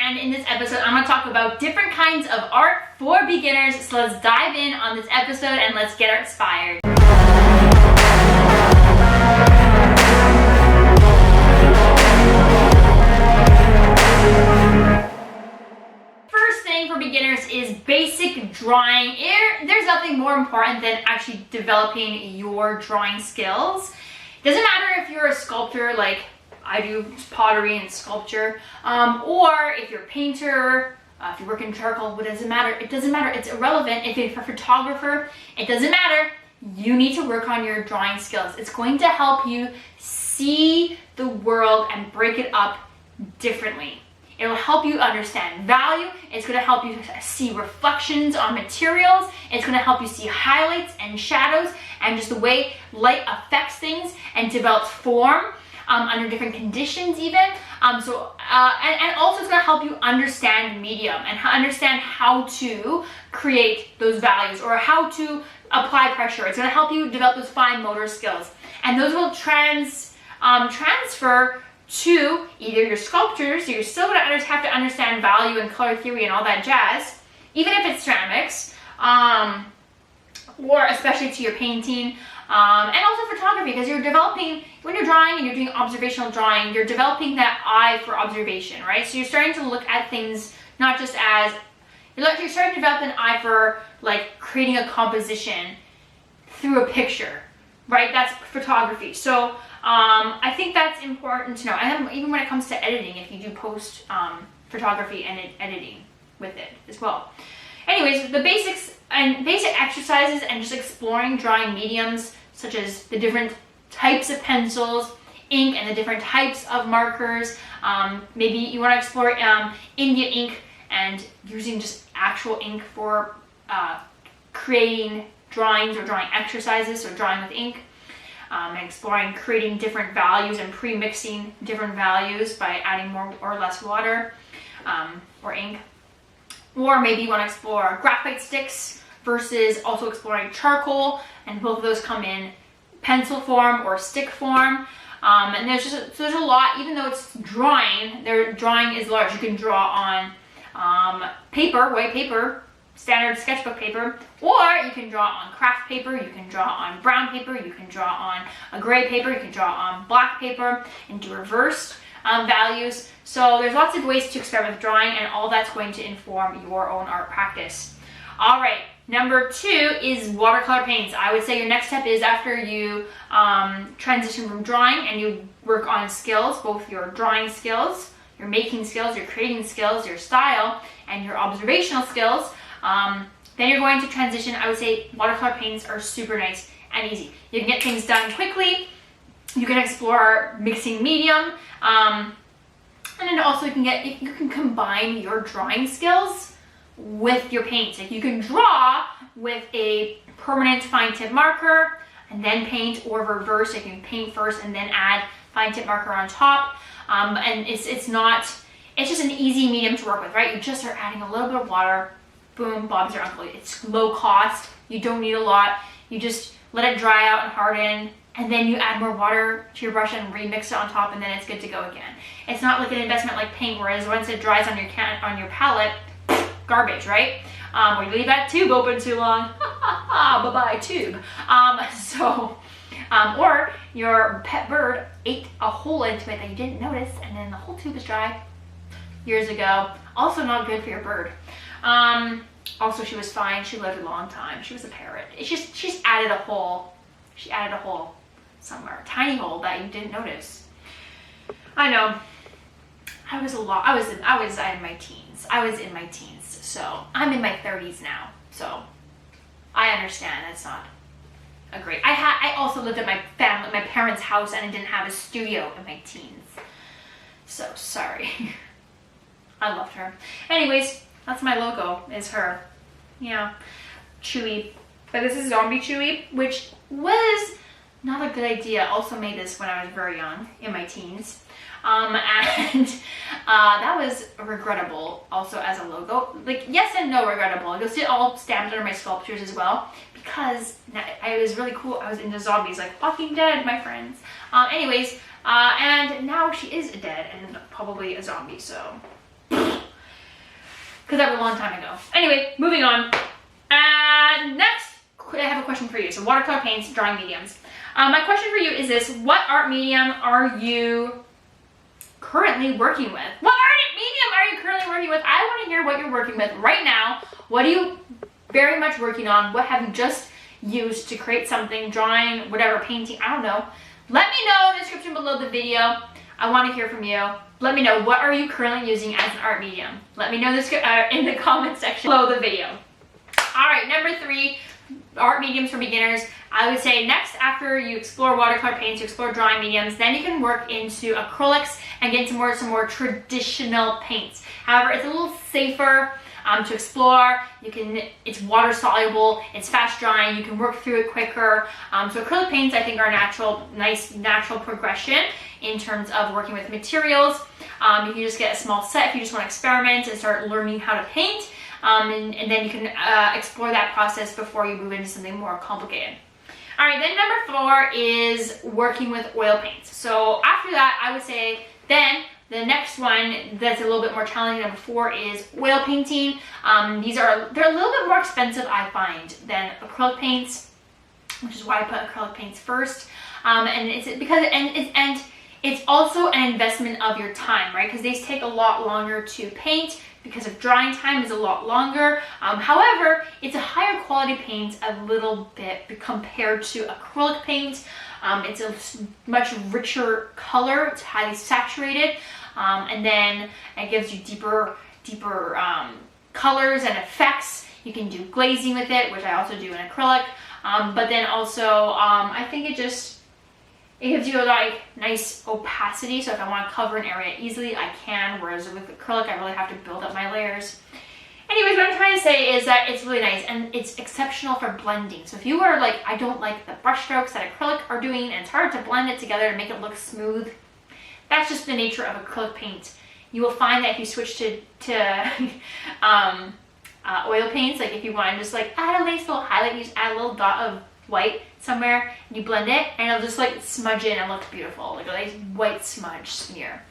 and in this episode I'm going to talk about different kinds of art for beginners. So let's dive in on this episode and let's get inspired. First thing for beginners is basic drawing. There's nothing more important than actually developing your drawing skills. Doesn't matter if you're a sculptor like I do pottery and sculpture, or if you're a painter, if you work in charcoal, it doesn't matter. It doesn't matter. It's irrelevant. If you're a photographer, it doesn't matter. You need to work on your drawing skills. It's going to help you see the world and break it up differently. It'll help you understand value. It's going to help you see reflections on materials. It's going to help you see highlights and shadows and just the way light affects things and develops form under different conditions even. And also it's going to help you understand medium and understand how to create those values or how to apply pressure. It's going to help you develop those fine motor skills. And those will transfer to either your sculptures. So you're still going to have to understand value and color theory and all that jazz, even if it's ceramics, or especially to your painting, and also photography, because you're developing, when you're drawing and you're doing observational drawing, you're developing that eye for observation, right? So you're starting to look at things not just as, you're starting to develop an eye for like creating a composition through a picture, right? That's photography. So I think that's important to know. And even when it comes to editing, if you do post photography and editing with it as well. Anyways, the basics and basic exercises and just exploring drawing mediums such as the different types of pencils, ink, and the different types of markers. Maybe you want to explore India ink and using just actual ink for creating drawings or drawing exercises, so drawing with ink. And exploring creating different values and pre-mixing different values by adding more or less water or ink. Or maybe you want to explore graphite sticks versus also exploring charcoal, and both of those come in pencil form or stick form. And there's a lot, even though it's drawing, their drawing is large. You can draw on paper, white paper, standard sketchbook paper, or you can draw on craft paper, you can draw on brown paper, you can draw on a gray paper, you can draw on black paper and do reversed values. So there's lots of ways to experiment with drawing, and all that's going to inform your own art practice. All right, number 2 is watercolor paints. I would say your next step is after you transition from drawing and you work on skills, both your drawing skills, your making skills, your creating skills, your style, and your observational skills. Then you're going to transition. I would say watercolor paints are super nice and easy. You can get things done quickly. You can explore mixing medium, and then also you can combine your drawing skills with your paints. Like you can draw with a permanent fine tip marker and then paint, or reverse. You can paint first and then add fine tip marker on top. And it's just an easy medium to work with, right? You just are adding a little bit of water. Boom, Bob's your uncle. It's low cost. You don't need a lot. You just let it dry out and harden, and then you add more water to your brush and remix it on top, and then it's good to go again. It's not like an investment like paint, whereas once it dries on your palette, garbage, right? Or you leave that tube open too long. Bye-bye tube. Or your pet bird ate a hole into it that you didn't notice, and then the whole tube is dry years ago. Also not good for your bird. Also, she was fine. She lived a long time. She was a parrot. She's added a hole. She added a hole somewhere, a tiny hole that you didn't notice. I know. I was in my teens. I was in my teens. So I'm in my 30s now. So I understand that's not a great. I also lived at my parents' house, and I didn't have a studio in my teens. So sorry. I loved her. Anyways. That's my logo, is her. Yeah, Chewy. But this is Zombie Chewy, which was not a good idea. Also made this when I was very young, in my teens. That was regrettable also as a logo. Like, yes and no regrettable. You'll see it all stamped under my sculptures as well, because it was really cool. I was into zombies, like Walking Dead, my friends. And now she is dead and probably a zombie, so because that was a long time ago. Anyway, moving on. Next, I have a question for you. So watercolor paints, drawing mediums. My question for you is this: what art medium are you currently working with? What art medium are you currently working with? I want to hear what you're working with right now. What are you very much working on? What have you just used to create something, drawing, whatever, painting, I don't know. Let me know in the description below the video. I want to hear from you. Let me know, what are you currently using as an art medium? Let me know this in the comment section below the video. All right, number 3, art mediums for beginners. I would say next, after you explore watercolor paints, you explore drawing mediums, then you can work into acrylics and get into some more traditional paints. However, it's a little safer to explore. It's water soluble, it's fast drying, you can work through it quicker. So acrylic paints, I think, are nice natural progression in terms of working with materials. You can just get a small set if you just want to experiment and start learning how to paint. And then you can explore that process before you move into something more complicated. All right, then number 4 is working with oil paints. So after that, I would say then the next one that's a little bit more challenging, number 4, is oil painting. They're a little bit more expensive, I find, than acrylic paints, which is why I put acrylic paints first. And it's also an investment of your time, right? Because these take a lot longer to paint because of drying time is a lot longer. However, it's a higher quality paint a little bit compared to acrylic paint. It's a much richer color, it's highly saturated, and then it gives you deeper colors and effects. You can do glazing with it, which I also do in acrylic, but then also I think it gives you a nice opacity, so if I want to cover an area easily, I can, whereas with acrylic, I really have to build up my layers. Anyways, what I'm trying to say is that it's really nice, and it's exceptional for blending. So if you are like, I don't like the brush strokes that acrylic are doing, and it's hard to blend it together to make it look smooth, that's just the nature of acrylic paint. You will find that if you switch to oil paints, like if you want to just like add a nice little highlight, you just add a little dot of white somewhere, and you blend it, and it'll just like smudge in and look beautiful, like a nice white smudge smear,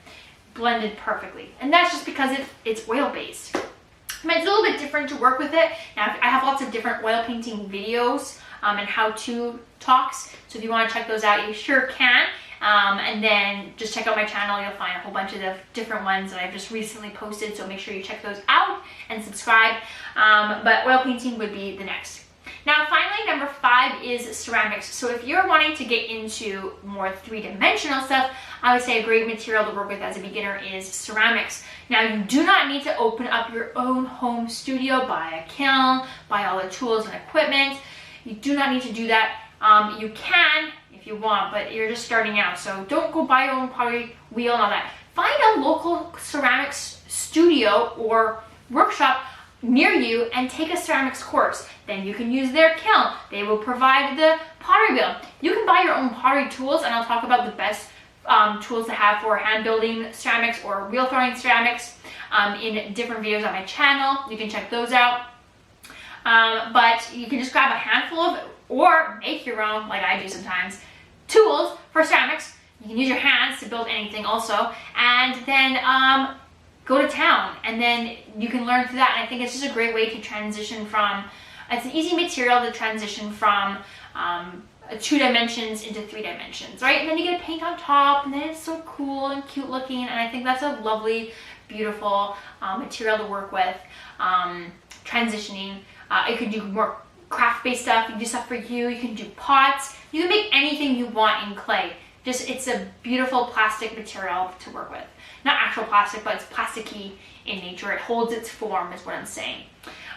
blended perfectly. And that's just because it's oil based. I mean, it's a little bit different to work with it. Now, I have lots of different oil painting videos and how-to talks, so if you want to check those out, you sure can. And then just check out my channel. You'll find a whole bunch of the different ones that I've just recently posted, so make sure you check those out and subscribe. But oil painting would be the next. Now, finally, number 5 is ceramics. So if you're wanting to get into more 3-dimensional stuff, I would say a great material to work with as a beginner is ceramics. Now, you do not need to open up your own home studio, buy a kiln, buy all the tools and equipment. You do not need to do that. You can if you want, but you're just starting out. So don't go buy your own pottery wheel and all that. Find a local ceramics studio or workshop near you and take a ceramics course. Then you can use their kiln. They will provide the pottery wheel. You can buy your own pottery tools, and I'll talk about the best tools to have for hand building ceramics or wheel throwing ceramics in different videos on my channel. You can check those out. But you can just grab a handful of, or make your own, like I do sometimes, tools for ceramics. You can use your hands to build anything also, and then go to town, and then you can learn through that. And I think it's just a great way to transition from, it's an easy material to transition from 2 dimensions into 3 dimensions, right? And then you get a paint on top, and then it's so cool and cute looking, and I think that's a lovely, beautiful material to work with. Transitioning, you can do more craft-based stuff, you can do stuff for you, you can do pots, you can make anything you want in clay. Just, it's a beautiful plastic material to work with. Not actual plastic, but it's plasticky in nature. It holds its form, is what I'm saying.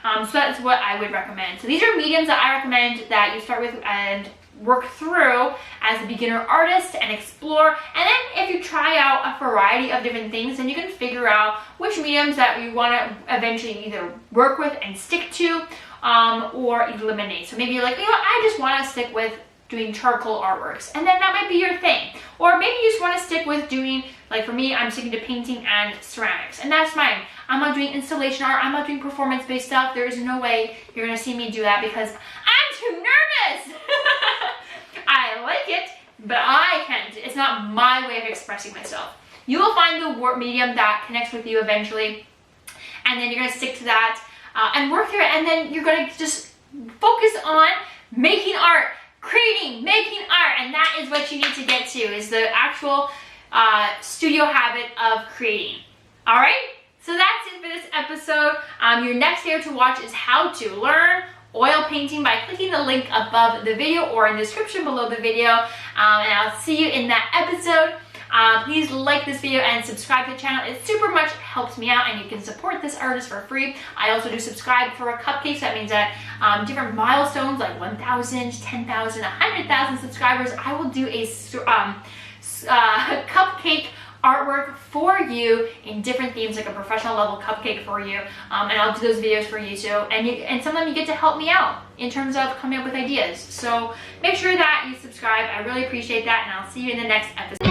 So that's what I would recommend. So these are mediums that I recommend that you start with and work through as a beginner artist and explore. And then if you try out a variety of different things, then you can figure out which mediums that you want to eventually either work with and stick to or eliminate. So maybe you're like, you know what, I just want to stick with doing charcoal artworks, and then that might be your thing. Or maybe you just want to stick with doing, like for me, I'm sticking to painting and ceramics, and that's fine. I'm not doing installation art, I'm not doing performance-based stuff. There is no way you're gonna see me do that because I'm too nervous. I like it, but I can't. It's not my way of expressing myself. You will find the medium that connects with you eventually. and then you're gonna stick to that and work through it, and then you're gonna just focus on making art, creating, making art, and that is what you need to get to, is the actual studio habit of creating. All right, so that's it for this episode. Your next video to watch is how to learn oil painting by clicking the link above the video or in the description below the video, and I'll see you in that episode. Please like this video and subscribe to the channel. It super much helps me out, and you can support this artist for free. I also do subscribe for a cupcake, so that means that different milestones like 1,000, 10,000, 100,000 subscribers, I will do a cupcake artwork for you in different themes, like a professional level cupcake for you, and I'll do those videos for you too, and sometimes you get to help me out in terms of coming up with ideas. So make sure that you subscribe. I really appreciate that, and I'll see you in the next episode.